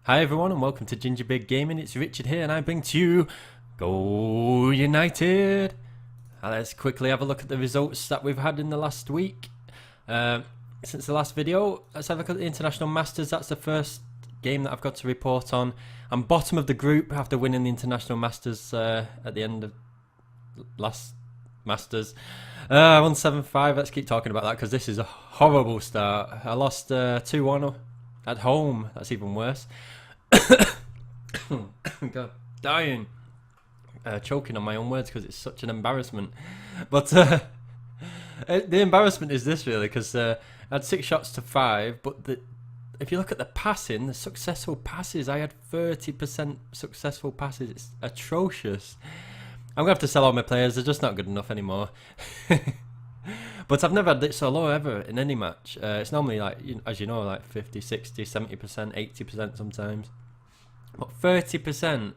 Hi everyone and welcome to Ginger Big Gaming. It's Richard here and I bring to you Go United! Let's quickly have a look at the results that we've had in the last week. Since the last video, let's have a look at the International Masters. That's the first game that I've got to report on. I'm bottom of the group after winning the International Masters at the end of last Masters. I won 7-5. Let's keep talking about that because this is a horrible start. I lost 2-1 at home. That's even worse. God, dying. Choking on my own words because it's such an embarrassment. But the embarrassment is this really, because I had 6 shots to 5, but if you look at the passing, the successful passes, I had 30% successful passes. It's atrocious. I'm gonna have to sell all my players. They're just not good enough anymore. But I've never had it so low ever in any match. It's normally like, as you know, like 50, 60, 70%, 80% sometimes. But 30%,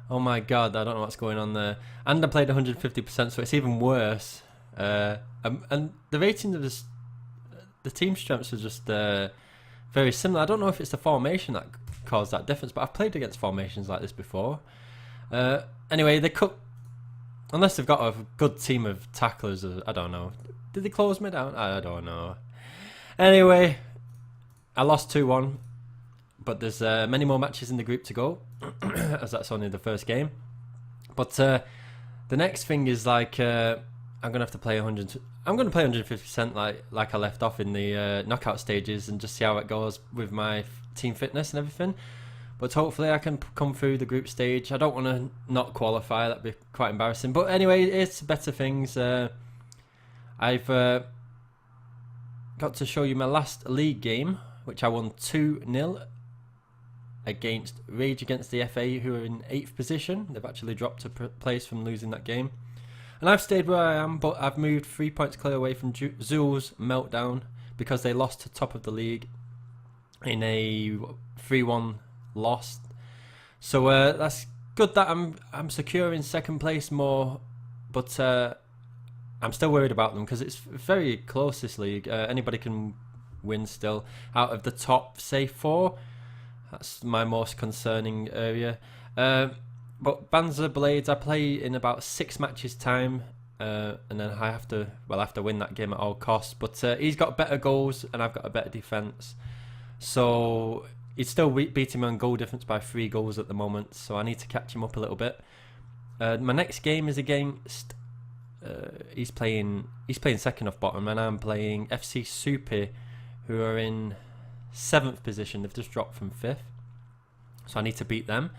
oh my god, I don't know what's going on there. And I played 150%, so it's even worse. And the rating of the team strengths are just very similar. I don't know if it's the formation that caused that difference, but I've played against formations like this before. Anyway, they cut, unless they've got a good team of tacklers, I don't know. Did they close me down? I don't know. Anyway, I lost 2-1, but there's many more matches in the group to go, as that's only the first game. But the next thing is like I'm gonna have to play 100. I'm gonna play 150% like I left off in the knockout stages and just see how it goes with my team fitness and everything. But hopefully I can come through the group stage. I don't want to not qualify. That'd be quite embarrassing. But anyway, it's better things. I've got to show you my last league game, which I won 2-0 against Rage Against the FA, who are in 8th position. They've actually dropped a place from losing that game. And I've stayed where I am, but I've moved 3 points clear away from Zool's Meltdown because they lost to top of the league in a 3-1 loss. So that's good that I'm secure in second place more, but I'm still worried about them because it's very close, this league. Anybody can win still. Out of the top, say 4, that's my most concerning area. But Banzer Blades, I play in about 6 matches time, and then I have to win that game at all costs. But he's got better goals and I've got a better defense, so he's still beating me on goal difference by 3 goals at the moment. So I need to catch him up a little bit. My next game is against. He's playing second off bottom, and I'm playing FC Super, who are in 7th position. They've just dropped from 5th, so I need to beat them.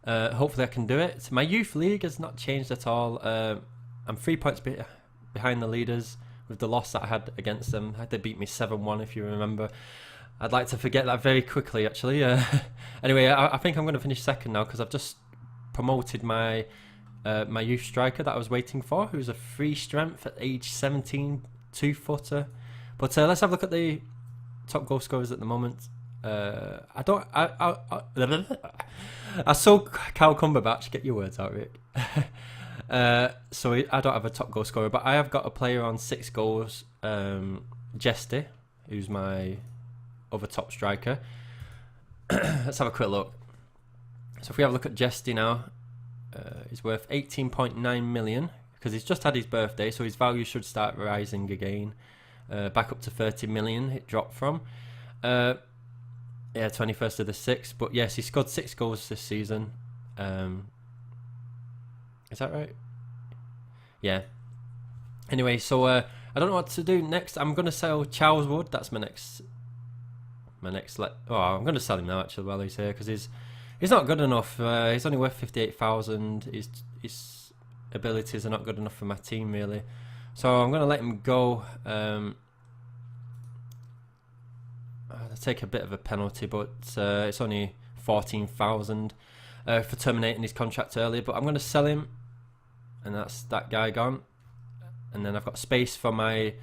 Hopefully I can do it. My youth league has not changed at all. I'm 3 points behind the leaders with the loss that I had against them. They beat me 7-1, if you remember. I'd like to forget that very quickly, actually. Anyway, I think I'm going to finish second now because I've just promoted my my youth striker that I was waiting for, who's a 3 strength at age 17, 2-footer. But let's have a look at the top goal scorers at the moment. I saw Cal Cumberbatch. Get your words out, Rick. So I don't have a top goal scorer, but I have got a player on 6 goals, Jesty, who's my other top striker. Let's have a quick look. So if we have a look at Jesty now, he's worth 18.9 million because he's just had his birthday, so his value should start rising again. Back up to 30 million it dropped from. Yeah, 21st of the 6th. But yes, he scored 6 goals this season. Is that right? Yeah. Anyway, so I don't know what to do next. I'm going to sell Charles Wood. That's my next. I'm going to sell him now actually while he's here because he's not good enough. He's only worth 58,000. His abilities are not good enough for my team really. So I'm going to let him go. I'll take a bit of a penalty, but it's only 14,000 for terminating his contract earlier. But I'm going to sell him, and that's that guy gone. And then I've got space for my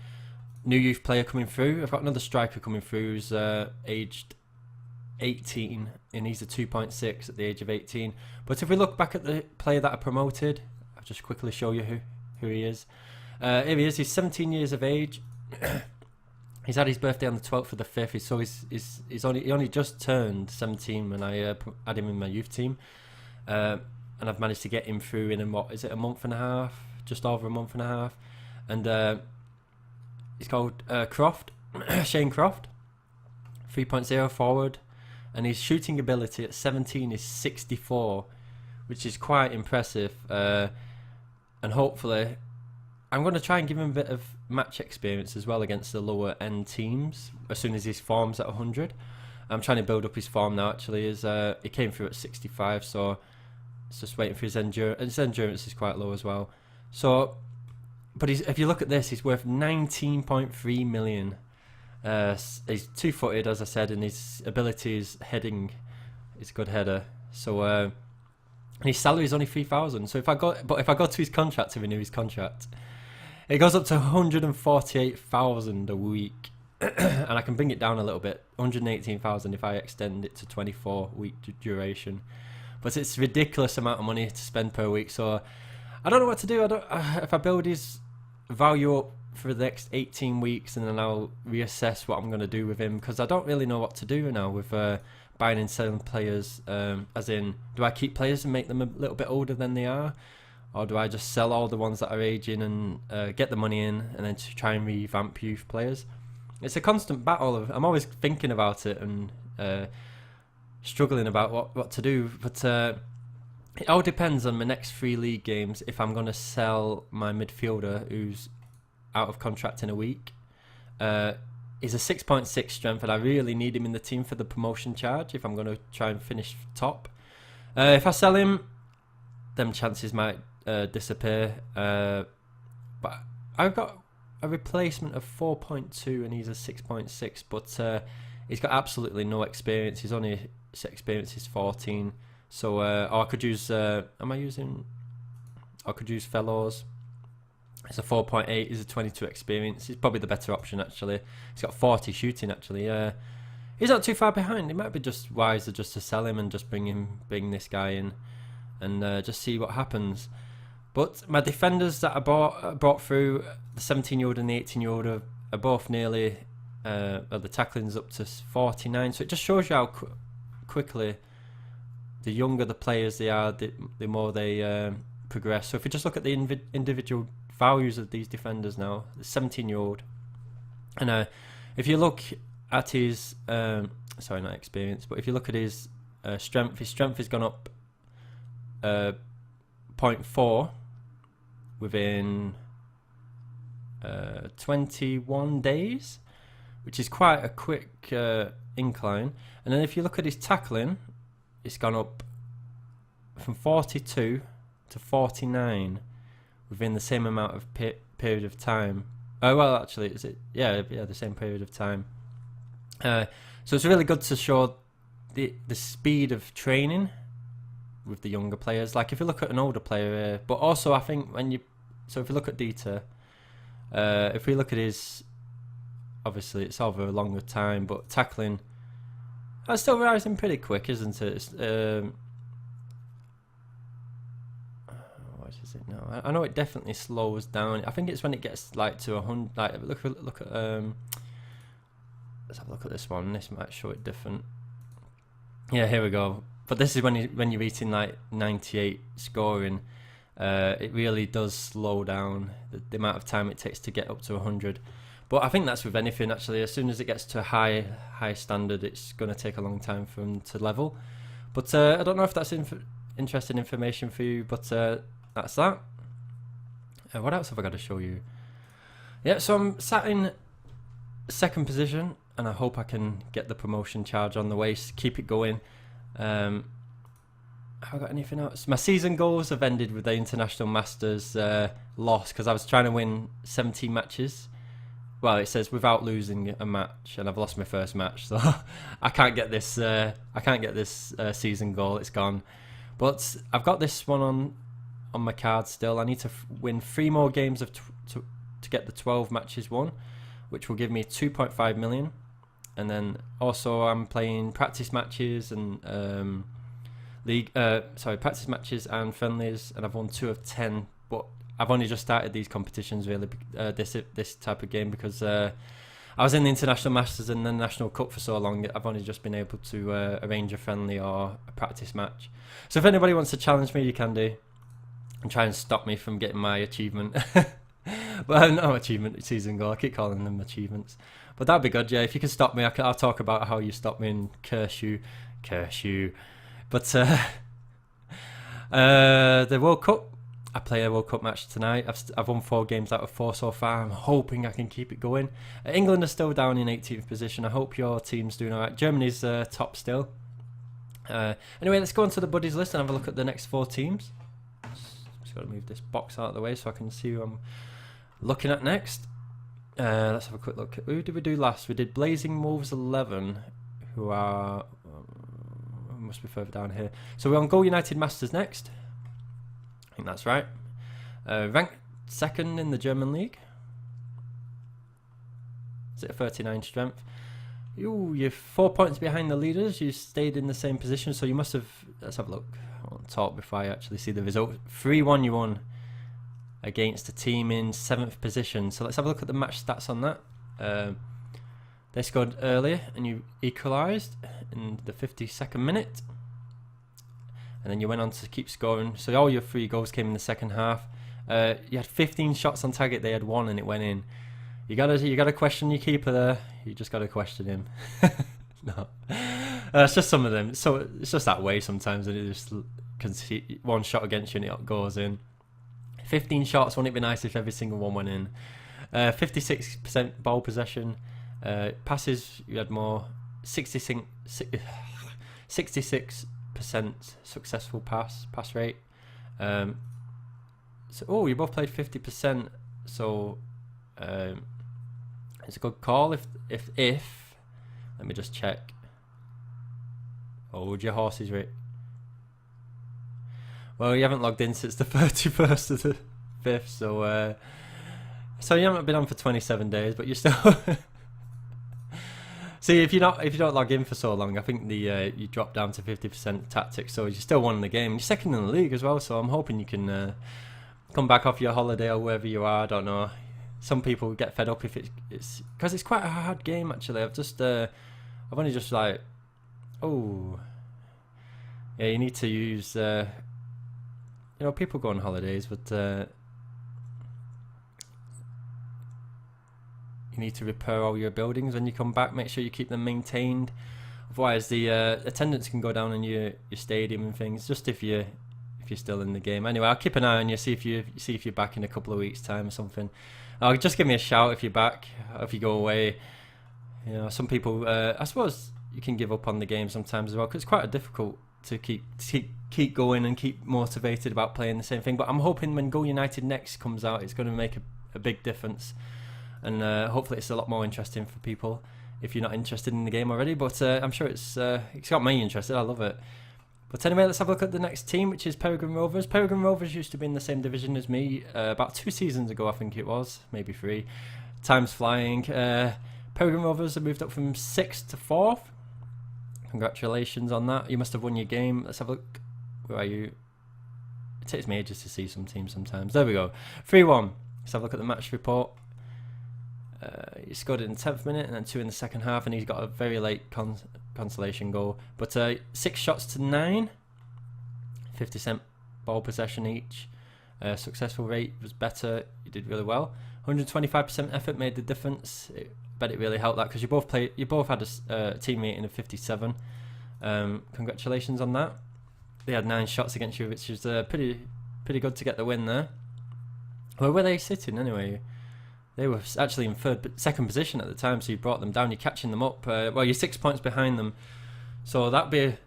new youth player coming through. I've got another striker coming through who's aged 18, and he's a 2.6 at the age of 18. But if we look back at the player that I promoted, I'll just quickly show you who he is. Here he is. He's 17 years of age. He's had his birthday on the 12th of the 5th, so he only just turned 17 when I had him in my youth team. And I've managed to get him through in a month and a half, just over a month and a half. And he's called Croft, Shane Croft, 3.0 forward, and his shooting ability at 17 is 64, which is quite impressive. And hopefully, I'm going to try and give him a bit of match experience as well against the lower end teams as soon as his form's at 100. I'm trying to build up his form now. Actually, he came through at 65, so it's just waiting for his endurance. His endurance is quite low as well. So, but if you look at this, he's worth 19.3 million. He's 2-footed, as I said, and his ability is heading. He's a good header. So, and his salary is only 3,000. So if I go to his contract to renew his contract, it goes up to 148,000 a week, and I can bring it down a little bit, 118,000 if I extend it to 24-week duration. But it's a ridiculous amount of money to spend per week. So I don't know what to do. If I build his value up for the next 18 weeks, and then I'll reassess what I'm going to do with him, because I don't really know what to do now with buying and selling players. As in, do I keep players and make them a little bit older than they are, or do I just sell all the ones that are aging and get the money in, and then to try and revamp youth players? It's a constant battle. I'm always thinking about it and struggling about what to do. But it all depends on my next 3 league games if I'm going to sell my midfielder who's out of contract in a week. He's a 6.6 strength, and I really need him in the team for the promotion charge if I'm going to try and finish top. If I sell him, them chances might disappear. But I've got a replacement of 4.2 and he's a 6.6, but he's got absolutely no experience. His only experience is 14. So, or I could use, I could use Fellows. It's a 4.8, he's a 22 experience. He's probably the better option, actually. He's got 40 shooting, actually. He's not too far behind. It might be just wiser just to sell him and just bring this guy in and just see what happens. But my defenders that I brought through, the 17-year-old and the 18-year-old, are both nearly, the tackling's up to 49. So it just shows you how quickly, the younger the players they are, the more they progress. So if you just look at the individual values of these defenders now, the 17-year-old, and if you look at his, sorry, not experience, but if you look at his strength has gone up 0.4 within 21 days, which is quite a quick incline. And then if you look at his tackling, it's gone up from 42 to 49 within the same amount of period of time. Oh, well, actually, is it? Yeah, the same period of time. So it's really good to show the speed of training with the younger players. Like if you look at an older player, but also I think if you look at Dieter, if we look at his, obviously it's over a longer time, but tackling, that's still rising pretty quick, isn't it? What is it now? I know it definitely slows down. I think it's when it gets like to 100. Like look at let's have a look at this one. This might show it different. Yeah, here we go. But this is when you're eating like 98 scoring. It really does slow down the amount of time it takes to get up to 100. But I think that's with anything, actually. As soon as it gets to a high standard, it's going to take a long time for them to level. But I don't know if that's interesting information for you, but that's that. What else have I got to show you? Yeah, so I'm sat in second position, and I hope I can get the promotion charge on the way, keep it going. Have I got anything else? My season goals have ended with the International Masters loss, because I was trying to win 17 matches. Well, it says without losing a match, and I've lost my first match, so I can't get this. Season goal. It's gone. But I've got this one on my card still. I need to win 3 more games to get the 12 matches won, which will give me 2.5 million. And then also I'm playing practice matches and practice matches and friendlies, and I've won 2 of 10. But I've only just started these competitions really, this type of game, because I I was in the International Masters and the National Cup for so long, I've only just been able to arrange a friendly or a practice match. So if anybody wants to challenge me, you can do, and try and stop me from getting my achievement. Well, no achievement, season goal. I keep calling them achievements. But that'd be good, yeah. If you can stop me, I'll talk about how you stop me and curse you. But the World Cup, I play a World Cup match tonight. I've won 4 games out of 4 so far. I'm hoping I can keep it going. England are still down in 18th position. I hope your team's doing alright. Germany's top still. Anyway, let's go on to the buddies list and have a look at the next 4 teams. Just got to move this box out of the way so I can see who I'm looking at next. Let's have a quick look. Who did we do last? We did Blazing Wolves 11, who are... must be further down here. So we're on Go United Masters next. I think that's right. Ranked 2nd in the German league. Is it a 39 strength? Ooh, you're 4 points behind the leaders. You stayed in the same position, so you must have... Let's have a look. I want to talk before I actually see the result. 3-1 you won against a team in 7th position. So let's have a look at the match stats on that. They scored earlier and you equalised in the 52nd minute. And then you went on to keep scoring. So all your 3 goals came in the second half. You had 15 shots on target. They had 1 and it went in. You gotta question your keeper there. You just gotta question him. No, it's just some of them. So it's just that way sometimes, and it just can see 1 shot against you and it goes in. 15 shots. Wouldn't it be nice if every single one went in? 56% ball possession. Passes, you had more. 66% successful pass rate. So you both played 50%. So it's a good call. If let me just check. Hold your horses, Rick. Well, you haven't logged in since the 31st of the 5th, so you haven't been on for 27 days, but you're still. See, if you don't log in for so long, I think you drop down to 50% tactics, so you're still winning the game. You're 2nd in the league as well, so I'm hoping you can come back off your holiday or wherever you are. I don't know. Some people get fed up if it's because it's quite a hard game actually. I've only just like, yeah, you need to use. People go on holidays, but you need to repair all your buildings when you come back. Make sure you keep them maintained. Otherwise, the attendance can go down in your stadium and things. Just if you're still in the game. Anyway, I'll keep an eye on you. See if you're back in a couple of weeks' time or something. Just give me a shout if you're back. Or if you go away. Some people. I suppose you can give up on the game sometimes as well, because it's quite difficult to keep going and keep motivated about playing the same thing. But I'm hoping when Go United Next comes out, it's going to make a big difference, and hopefully it's a lot more interesting for people if you're not interested in the game already. But I'm sure it's got me interested. I love it. But anyway, let's have a look at the next team, which is Peregrine Rovers. Peregrine Rovers used to be in the same division as me about 2 seasons ago, I think it was, maybe 3. Time's flying. Peregrine Rovers have moved up from 6th to 4th. Congratulations on that. You must have won your game. Let's have a look. Where are you? It takes me ages to see some teams sometimes. There we go. 3-1. Let's have a look at the match report. He scored it in the 10th minute and then 2 in the second half, and he's got a very late consolation goal. But 6 shots to 9. 50% ball possession each. Successful rate was better. You did really well. 125% effort made the difference. Bet it really helped that, because you both had a team rating of 57. Congratulations on that. They had 9 shots against you, which is pretty good to get the win there. Where were they sitting anyway? They were actually in 2nd position at the time, so you brought them down. You're catching them up. You're 6 points behind them, so that'd be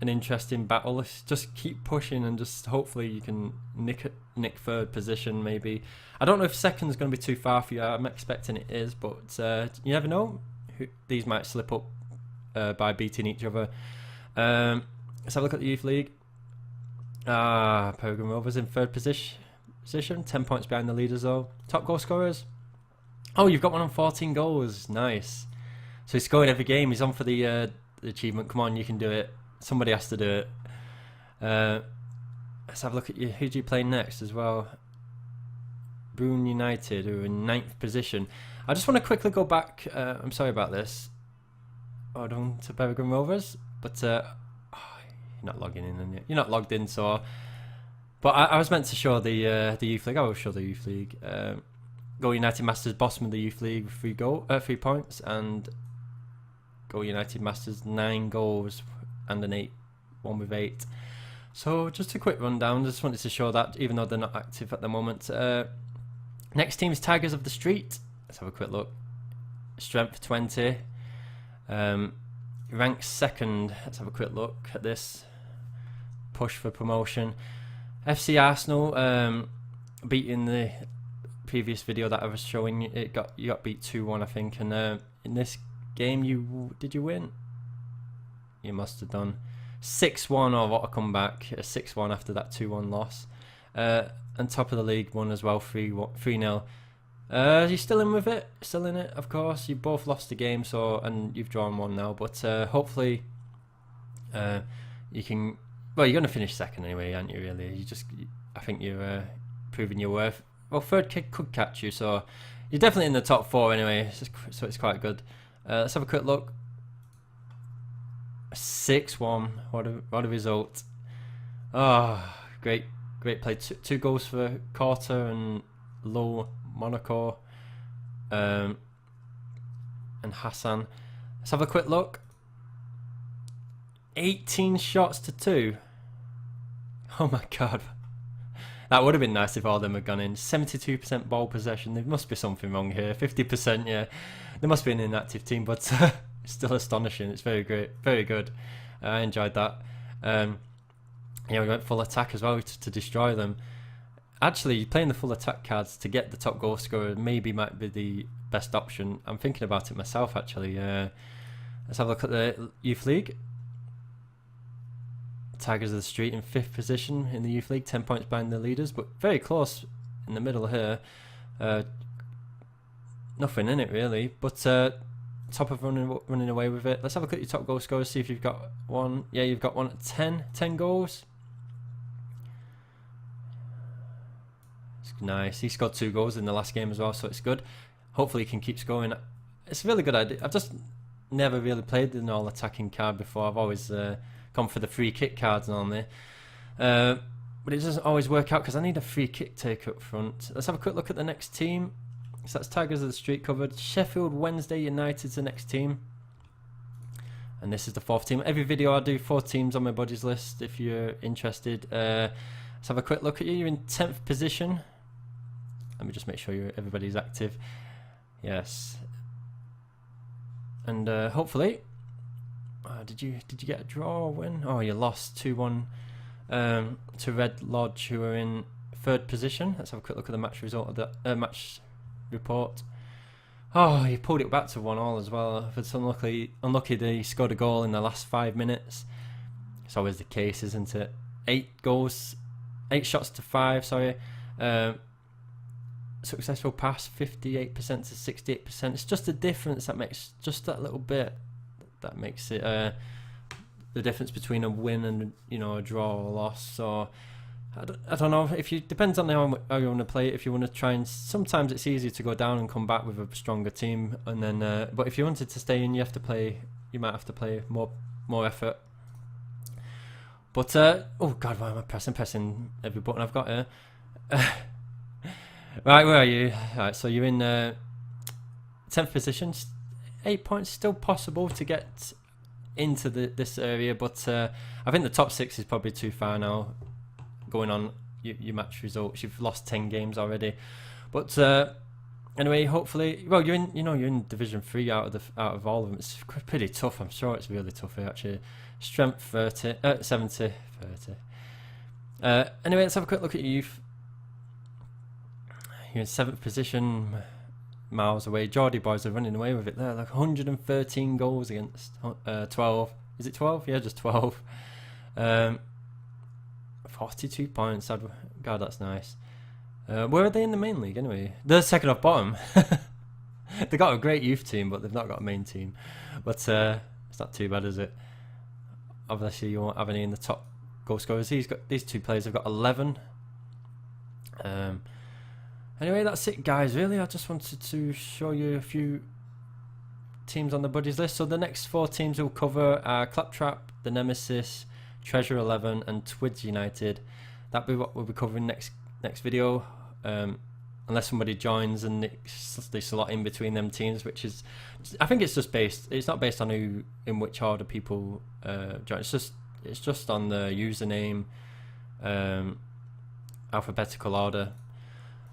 an interesting battle. Let's just keep pushing and just hopefully you can nick 3rd position maybe. I don't know if 2nd's going to be too far for you. I'm expecting it is, but you never know. These might slip up by beating each other. Let's have a look at the Youth League. Peregrine Rovers in 3rd position, 10 points behind the leaders though. Top goal scorers. Oh, you've got one on 14 goals. Nice. So he's scoring every game. He's on for the achievement. Come on, you can do it. Somebody has to do it. Let's have a look at you. Who do you play next as well? Broome United, who are in 9th position. I just want to quickly go back. I'm sorry about this. Hold on to Peregrine Rovers, but you're not logging in, and you're not logged in. So, but I was meant to show the youth league. I will show the youth league. Go United Masters bottom of the youth league with 3 points, and Go United Masters 9 goals and an 1 with 8. So just a quick rundown. Just wanted to show that, even though they're not active at the moment. Next team is Tigers of the Street. Let's have a quick look. Strength 20. Ranked second. Let's have a quick look at this. Push for promotion. FC Arsenal beating the previous video that I was showing. You got beat 2-1, I think. And in this game, did you win? You must have done. 6-1. Oh, what a comeback! 6-1 after that 2-1 loss. And top of the league won as well, 3-0. You're still in with it, still in it, of course. You both lost the game, and you've drawn one now. But hopefully, you can. Well, you're going to finish second anyway, aren't you? Really, I think you're proving your worth. Well, third kick could catch you, so you're definitely in the top 4 anyway. So it's quite good. Let's have a quick look. 6-1. What a result! Oh, great play. 2 goals for Carter and Low Monaco, and Hassan. Let's have a quick look. 18 shots to 2. Oh my god, that would have been nice if all of them had gone in. 72% ball possession. There must be something wrong here. 50%, yeah. There must be an inactive team, but it's still astonishing. It's very great, very good. I enjoyed that. Yeah, we went full attack as well to destroy them. Actually, playing the full attack cards to get the top goal scorer maybe might be the best option. I'm thinking about it myself, actually. Let's have a look at the Youth League. Tigers of the Street in 5th position in the Youth League, 10 points behind the leaders, but very close in the middle here. Nothing in it, really, but top of running away with it. Let's have a look at your top goal scorers, see if you've got one. Yeah, you've got one at 10 goals. Nice. He scored 2 goals in the last game as well, so it's good. Hopefully he can keep scoring. It's a really good idea. I've just never really played an all attacking card before. I've always gone for the free kick cards normally, but it doesn't always work out because I need a free kick take up front. Let's have a quick look at the next team. So that's Tigers of the Street covered. Sheffield Wednesday United's the next team, and this is the 4th team. Every video I do 4 teams on my buddies list if you're interested. Let's have a quick look at you. You're in 10th position. Let me just make sure everybody's active. Yes. And hopefully, did you get a draw or win? Oh, you lost 2-1 to Red Lodge, who are in 3rd position. Let's have a quick look at the match result of the match report. Oh, you pulled it back to 1-1 as well. It's unlucky they scored a goal in the last 5 minutes. It's always the case, isn't it? 8 shots to 5. Sorry. Successful pass 58% to 68%. It's just the difference that makes just that little bit that makes it the difference between a win and a draw or loss. So I don't know if you depends on how you want to play it. If you want to try and sometimes it's easy to go down and come back with a stronger team, and then but if you wanted to stay in, you might have to play more effort. But oh god, why am I pressing every button I've got here? Right, where are you? Right, so you're in 10th position. 8 points, still possible to get into this area, but I think the top 6 is probably too far now. Going on your match results, you've lost 10 games already. But anyway, hopefully, well, you're in Division 3 out of all of them. It's pretty tough. I'm sure it's really tough here, actually. Strength 70. Anyway, let's have a quick look at your youth. You're in 7th position, miles away. Geordie boys are running away with it there. Like 113 goals against 12. Is it 12? Yeah, just 12. 42 points. God, that's nice. Where are they in the main league anyway? They're second off bottom. They've got a great youth team, but they've not got a main team. But it's not too bad, is it? Obviously, you won't have any in the top goal scorers. These 2 players have got 11. Anyway, that's it, guys. Really, I just wanted to show you a few teams on the buddies list. So the next 4 teams we'll cover are Claptrap, the Nemesis, Treasure 11, and Twids United. That'll be what we'll be covering next video. Unless somebody joins and they slot in between them teams, which is, I think it's just based. It's not based on who in which order people join. It's just on the username, alphabetical order.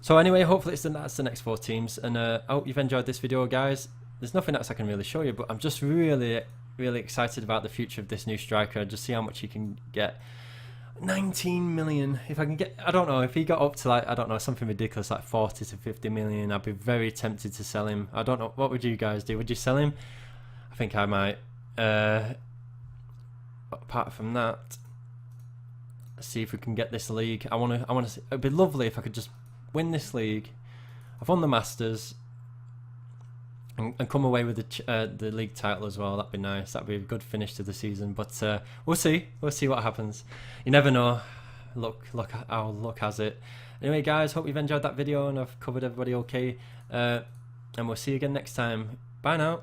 So anyway, hopefully that's the next 4 teams, and I hope you've enjoyed this video, guys. There's nothing else I can really show you, but I'm just really excited about the future of this new striker. Just see how much he can get. 19 million. If I can get, I don't know, if he got up to, like, I don't know, something ridiculous like 40 to 50 million, I'd be very tempted to sell him. I don't know, what would you guys do? Would you sell him? I think I might. Apart from that, let's see if we can get this league. I want to. It'd be lovely if I could just win this league. I've won the Masters and come away with the league title as well. That'd be nice. That'd be a good finish to the season. But we'll see what happens. You never know. Look how luck has it. Anyway, guys, hope you've enjoyed that video and I've covered everybody okay. And we'll see you again next time. Bye now.